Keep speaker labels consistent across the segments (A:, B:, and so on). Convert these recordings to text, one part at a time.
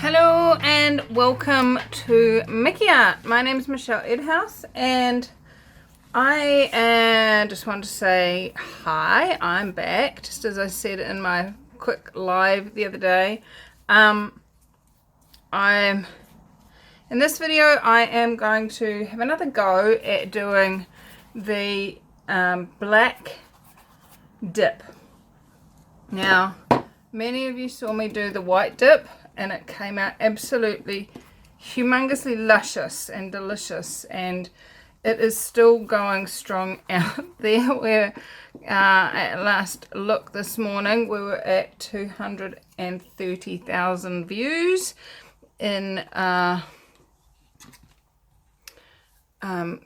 A: Hello and welcome to Mickey Art. My name is Michelle Edhouse and I just want to say hi. I'm back, just as I said in my quick live the other day. In this video I am going to have another go at doing the black dip. Now, many of you saw me do the white dip and it came out absolutely humongously luscious and delicious, and it is still going strong out there. Where at last look this morning we were at 230,000 views in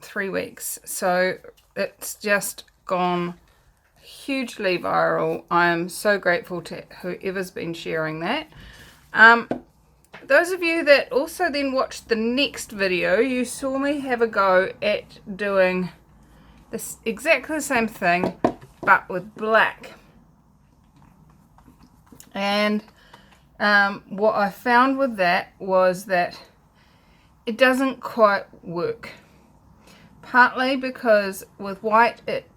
A: 3 weeks, so it's just gone hugely viral. I am so grateful to whoever's been sharing that. Those of you that also then watched the next video, you saw me have a go at doing this exactly the same thing but with black. And what I found with that was that it doesn't quite work. Partly because with white, it,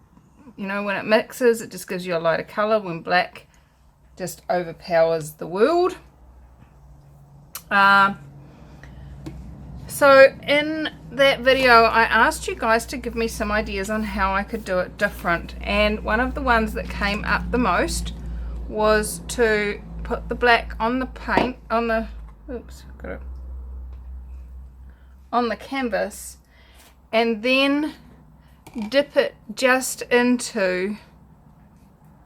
A: you know, when it mixes, it just gives you a lighter color, when black just overpowers the world. So in that video I asked you guys to give me some ideas on how I could do it different, and one of the ones that came up the most was to put the black on the paint, on the on the canvas, and then dip it just into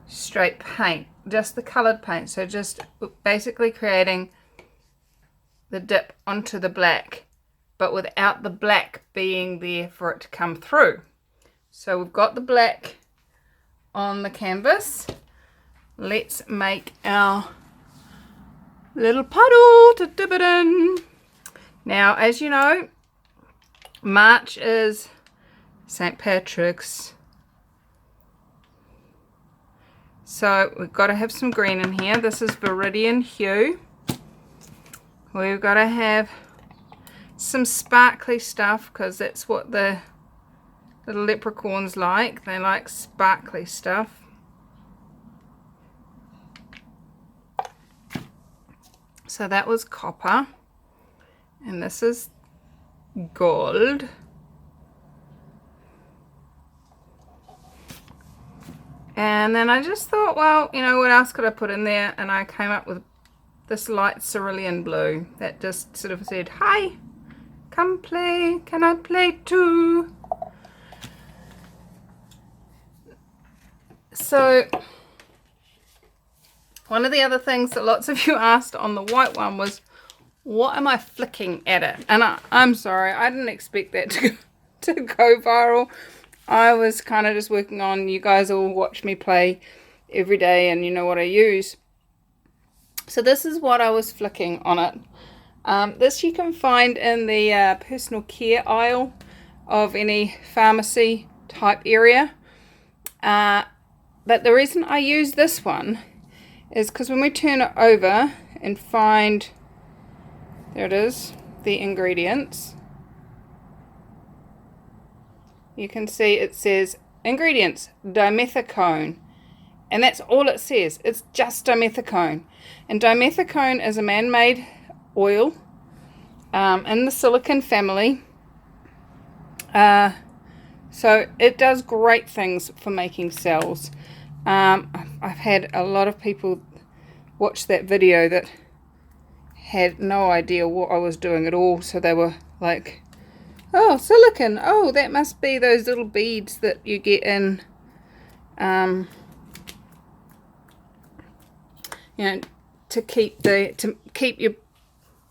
A: straight paint, just the colored paint. So just basically creating the dip onto the black, but without the black being there for it to come through. So we've got the black on the canvas. Let's make our little puddle to dip it in. Now, as you know, March is St. Patrick's, so we've got to have some green in here. This is Viridian Hue. We've got to have some sparkly stuff, because that's what the little leprechauns like. They like sparkly stuff. So that was copper, and this is gold. And then I just thought, well, you know, what else could I put in there? And I came up with this light cerulean blue that just sort of said, hi, come play, can I play too? So one of the other things that lots of you asked on the white one was, what am I flicking at it? And I'm sorry, I didn't expect that to go viral. I was kind of just working on, you guys all watch me play every day and you know what I use. So this is what I was flicking on it. This you can find in the personal care aisle of any pharmacy type area. But the reason I use this one is because when we turn it over and find, there it is, the ingredients, you can see it says ingredients, dimethicone. And that's all it says. It's just dimethicone. And dimethicone is a man-made oil in the silicone family. So it does great things for making cells. I've had a lot of people watch that video that had no idea what I was doing at all. So they were like, oh, silicone. Oh, that must be those little beads that you get in you know, to keep your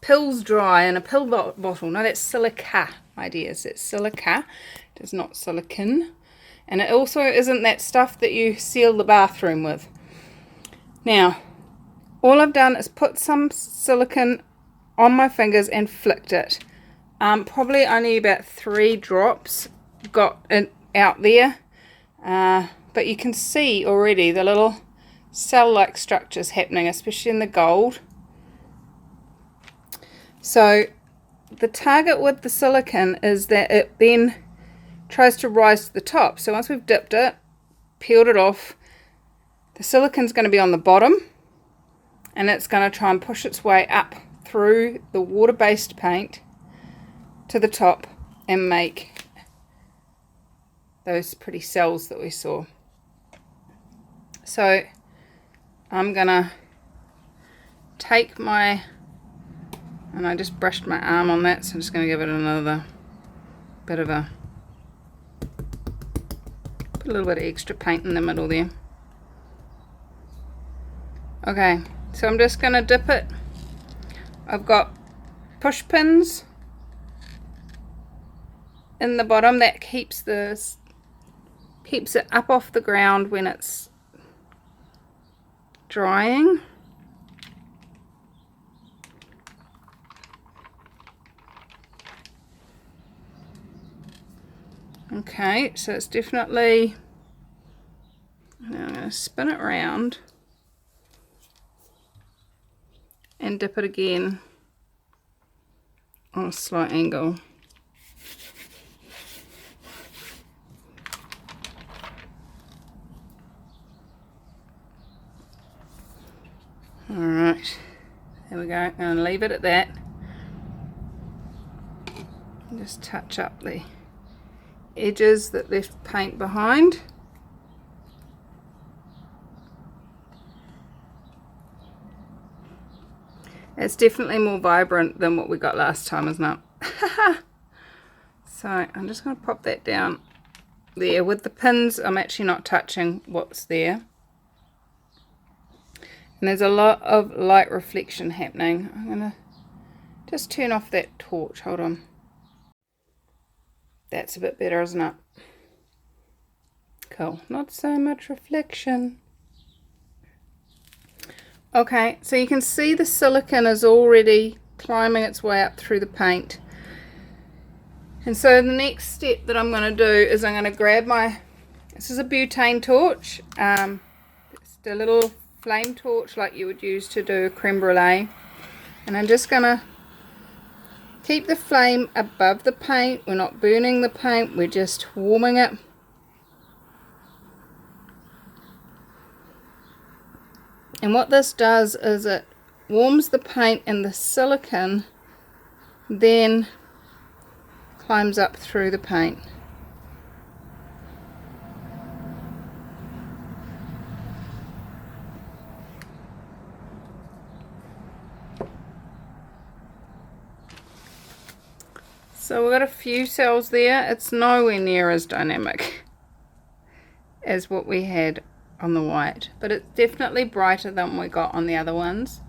A: pills dry in a pill bottle. No, that's silica, my dears. It's silica. It is not silicone. And it also isn't that stuff that you seal the bathroom with. Now, all I've done is put some silicone on my fingers and flicked it. Probably only about 3 drops got it out there. But you can see already the little cell-like structures happening, especially in the gold. So the target with the silicone is that it then tries to rise to the top. So once we've dipped it, peeled it off, the silicone's going to be on the bottom, and it's going to try and push its way up through the water-based paint to the top and make those pretty cells that we saw. So I'm going to take my, and I just brushed my arm on that, so I'm just going to give it another bit of a, put a little bit of extra paint in the middle there. Okay, so I'm just going to dip it. I've got push pins in the bottom that keeps it up off the ground when it's drying. Okay, so it's definitely, now I'm going to spin it around and dip it again on a slight angle. Alright, there we go. I'm going to leave it at that. Just touch up the edges that left paint behind. It's definitely more vibrant than what we got last time, isn't it? So I'm just going to pop that down there. With the pins, I'm actually not touching what's there. And there's a lot of light reflection happening. I'm going to just turn off that torch. Hold on. That's a bit better, isn't it? Cool. Not so much reflection. Okay, so you can see the silicone is already climbing its way up through the paint. And so the next step that I'm going to do is I'm going to grab this is a butane torch. It's a little flame torch like you would use to do a creme brulee. And I'm just going to keep the flame above the paint. We're not burning the paint, we're just warming it. And what this does is it warms the paint, and the silicone then climbs up through the paint. So we've got a few cells there. It's nowhere near as dynamic as what we had on the white, but it's definitely brighter than we got on the other ones.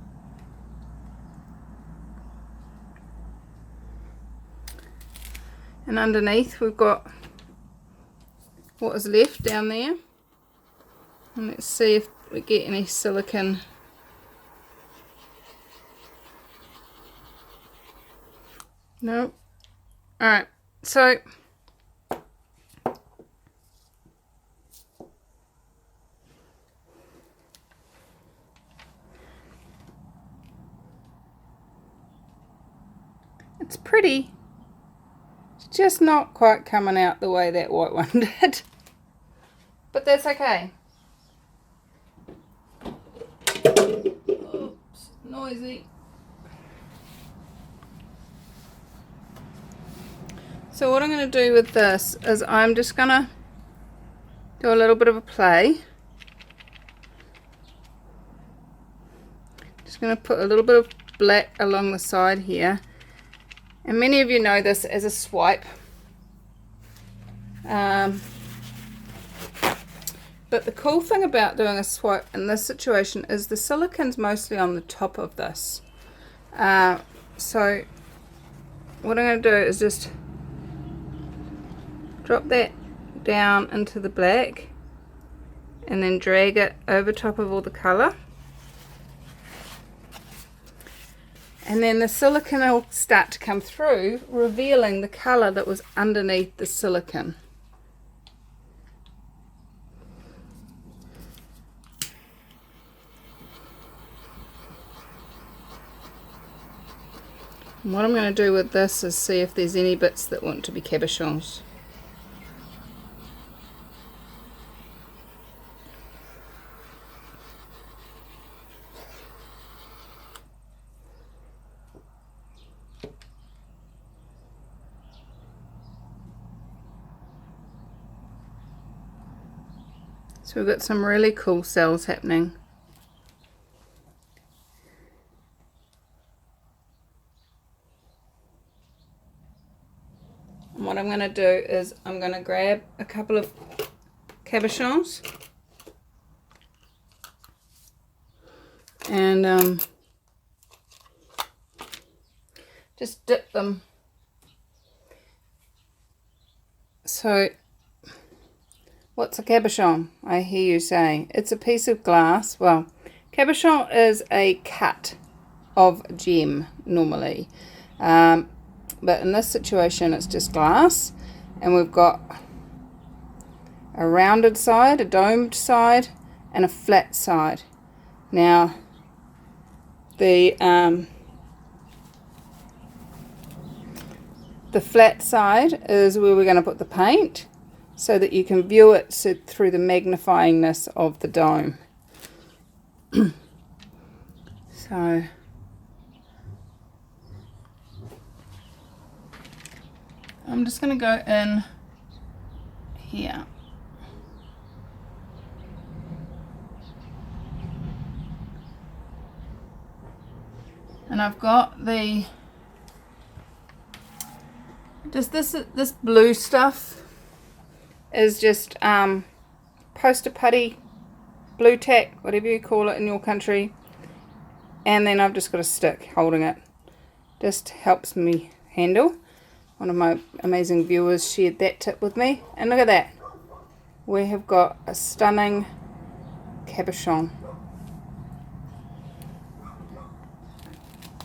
A: And underneath we've got what is left down there, and let's see if we get any silicone. No. Alright, so it's pretty. It's just not quite coming out the way that white one did. But that's okay. Oops, noisy. So what I'm going to do with this is I'm just going to do a little bit of a play. Just going to put a little bit of black along the side here. And many of you know this as a swipe. But the cool thing about doing a swipe in this situation is the silicone's mostly on the top of this. So what I'm going to do is just drop that down into the black and then drag it over top of all the colour. And then the silicone will start to come through, revealing the colour that was underneath the silicone. And what I'm going to do with this is see if there's any bits that want to be cabochons. So we've got some really cool cells happening. And what I'm going to do is I'm going to grab a couple of cabochons and just dip them. So what's a cabochon? I hear you say. It's a piece of glass. Well, cabochon is a cut of gem normally. But in this situation it's just glass, and we've got a rounded side, a domed side, and a flat side. Now the flat side is where we're going to put the paint, so that you can view it through the magnifyingness of the dome. So I'm just going to go in here. And I've got the this blue stuff is just poster putty, blue tack, whatever you call it in your country, and then I've just got a stick holding it. Just helps me handle. One of my amazing viewers shared that tip with me, and look at that, we have got a stunning cabochon.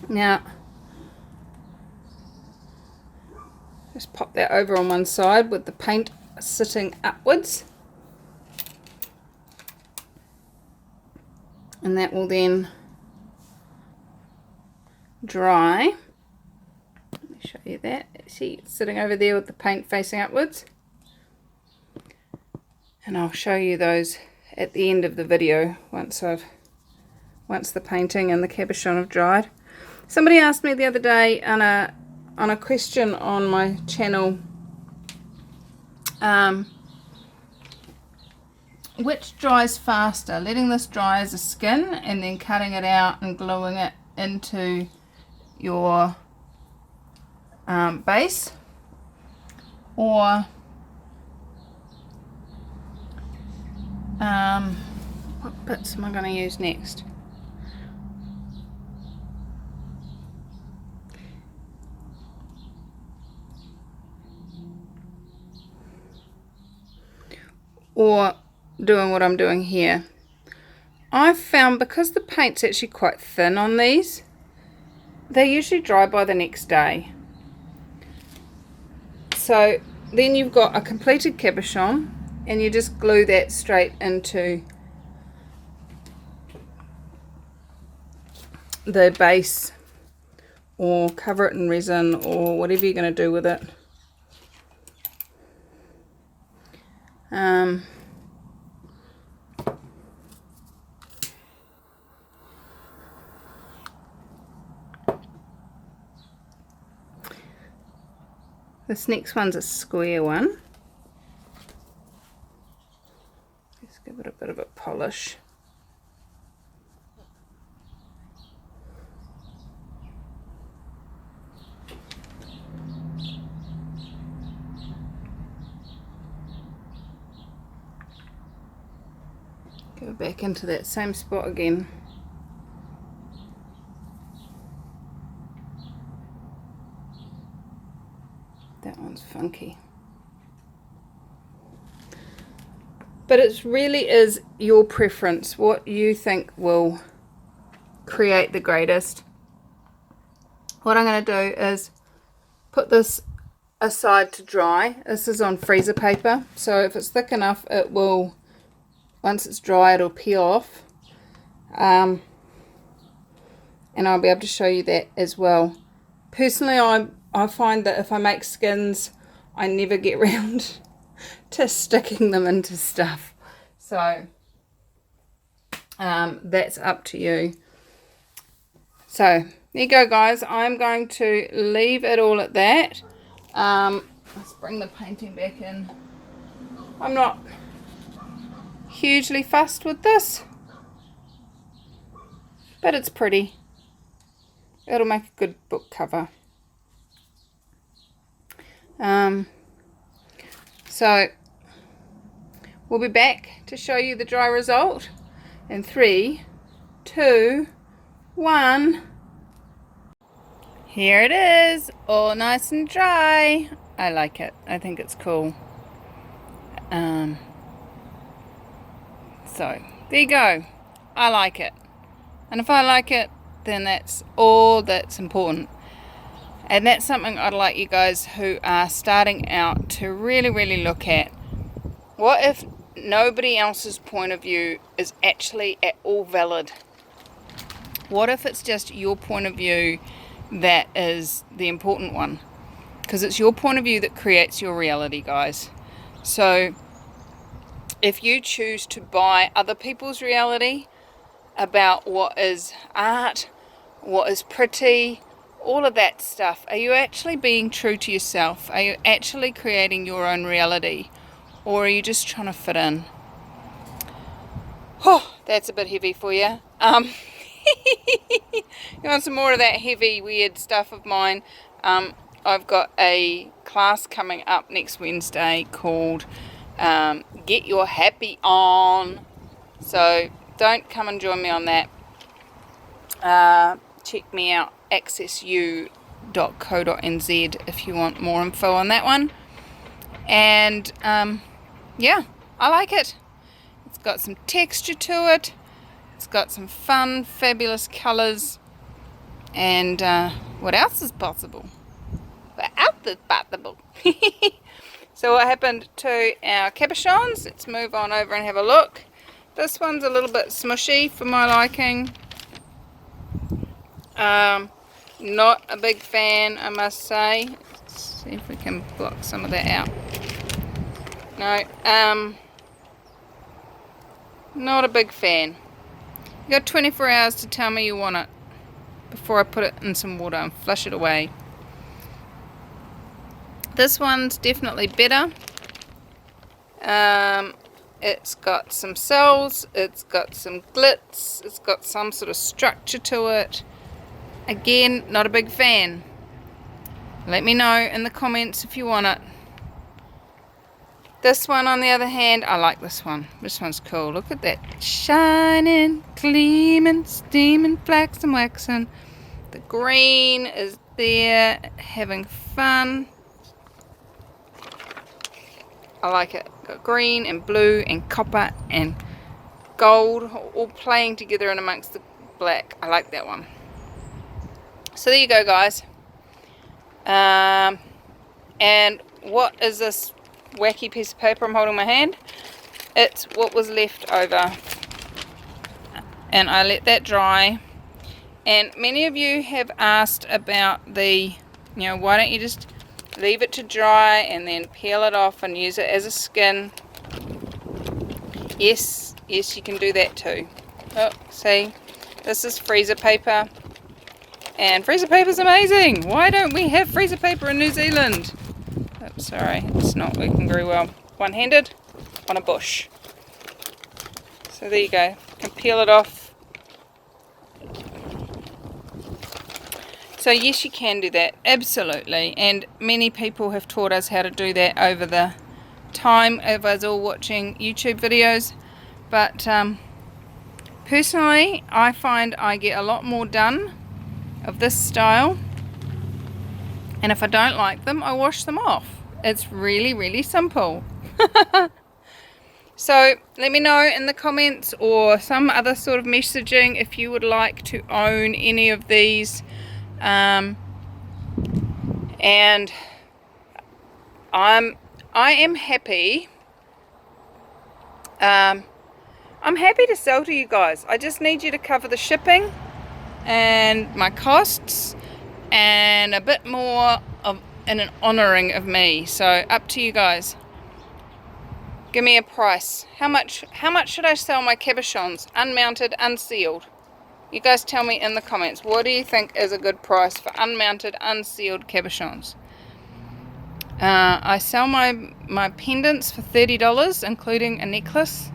A: Now just pop that over on one side with the paint sitting upwards, and that will then dry. Let me show you that. See, it's sitting over there with the paint facing upwards, and I'll show you those at the end of the video once the painting and the cabochon have dried. Somebody asked me the other day on a question on my channel, which dries faster, letting this dry as a skin and then cutting it out and gluing it into your base, or what bits am I going to use next? Or doing what I'm doing here. I've found, because the paint's actually quite thin on these, they usually dry by the next day. So then you've got a completed cabochon, and you just glue that straight into the base, or cover it in resin, or whatever you're going to do with it. This next one's a square one. Let's give it a bit of a polish. Go back into that same spot again. That one's funky. But it really is your preference, what you think will create the greatest. What I'm going to do is put this aside to dry. This is on freezer paper, so if it's thick enough, it will, once it's dry, it'll peel off. And I'll be able to show you that as well personally, I find that if I make skins, I never get round to sticking them into stuff. So that's up to you. So there you go, guys. I'm going to leave it all at that. Let's bring the painting back in. I'm not hugely fussed with this, but it's pretty. It'll make a good book cover. So we'll be back to show you the dry result in 3, 2, 1. Here it is, all nice and dry. I like it. I think it's cool. So there you go. I like it. And if I like it, then that's all that's important. And that's something I'd like you guys who are starting out to really, really look at. What if nobody else's point of view is actually at all valid? What if it's just your point of view that is the important one? Because it's your point of view that creates your reality, guys. So if you choose to buy other people's reality about what is art, what is pretty, all of that stuff, are you actually being true to yourself? Are you actually creating your own reality? Or are you just trying to fit in? Oh, that's a bit heavy for you. You want some more of that heavy, weird stuff of mine? I've got a class coming up next Wednesday called Get Your Happy On. So don't come and join me on that. Check me out, accessu.co.nz, if you want more info on that one. And yeah, I like it. It's got some texture to it. It's got some fun, fabulous colours. And what else is possible? What else is possible? So what happened to our cabochons? Let's move on over and have a look. This one's a little bit smushy for my liking. Not a big fan, I must say. Let's see if we can block some of that out. No, not a big fan. You got 24 hours to tell me you want it before I put it in some water and flush it away. This one's definitely better. It's got some cells, it's got some glitz, it's got some sort of structure to it. Again, not a big fan. Let me know in the comments if you want it. This one, on the other hand, I like this one. This one's cool. Look at that. Shining, gleaming, steaming, flaxing, waxing. The green is there, having fun. I like it. Got green and blue and copper and gold all playing together in amongst the black. I like that one. So there you go, guys. And what is this wacky piece of paper I'm holding in my hand? It's what was left over, and I let that dry. And many of you have asked about the, why don't you just leave it to dry and then peel it off and use it as a skin? Yes, you can do that too. Oh, see, this is freezer paper, and freezer paper is amazing. Why don't we have freezer paper in New Zealand? Oh, sorry, it's not working very well. One-handed on a bush. So there you go. You can peel it off. So yes, you can do that, absolutely. And many people have taught us how to do that over the time of us all watching YouTube videos. But personally, I find I get a lot more done of this style. And if I don't like them, I wash them off. It's really, really simple. So let me know in the comments or some other sort of messaging if you would like to own any of these. And I am happy. I'm happy to sell to you guys. I just need you to cover the shipping and my costs, and a bit more of an honouring of me. So up to you guys. Give me a price. How much should I sell my cabochons? Unmounted, unsealed. You guys tell me in the comments. What do you think is a good price for unmounted, unsealed cabochons? I sell my pendants for $30, including a necklace.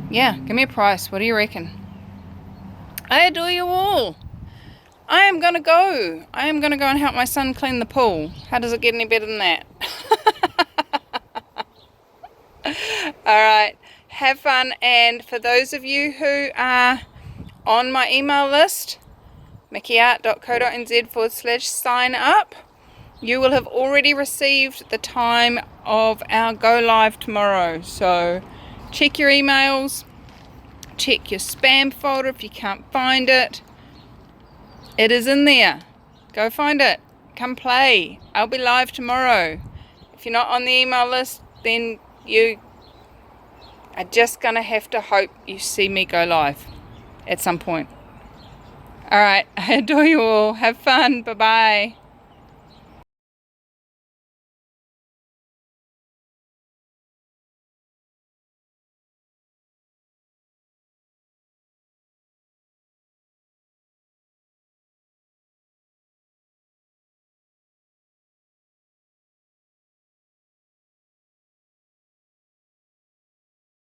A: Yeah, give me a price. What do you reckon? I adore you all. I am going to go. I am going to go and help my son clean the pool. How does it get any better than that? Alright, have fun. And for those of you who are on my email list, mickeyart.co.nz/sign up, you will have already received the time of our go live tomorrow. So check your emails, check your spam folder if you can't find it. It is in there. Go find it. Come play. I'll be live tomorrow. If you're not on the email list, then you are just going to have to hope you see me go live at some point. Alright, I adore you all. Have fun. Bye-bye.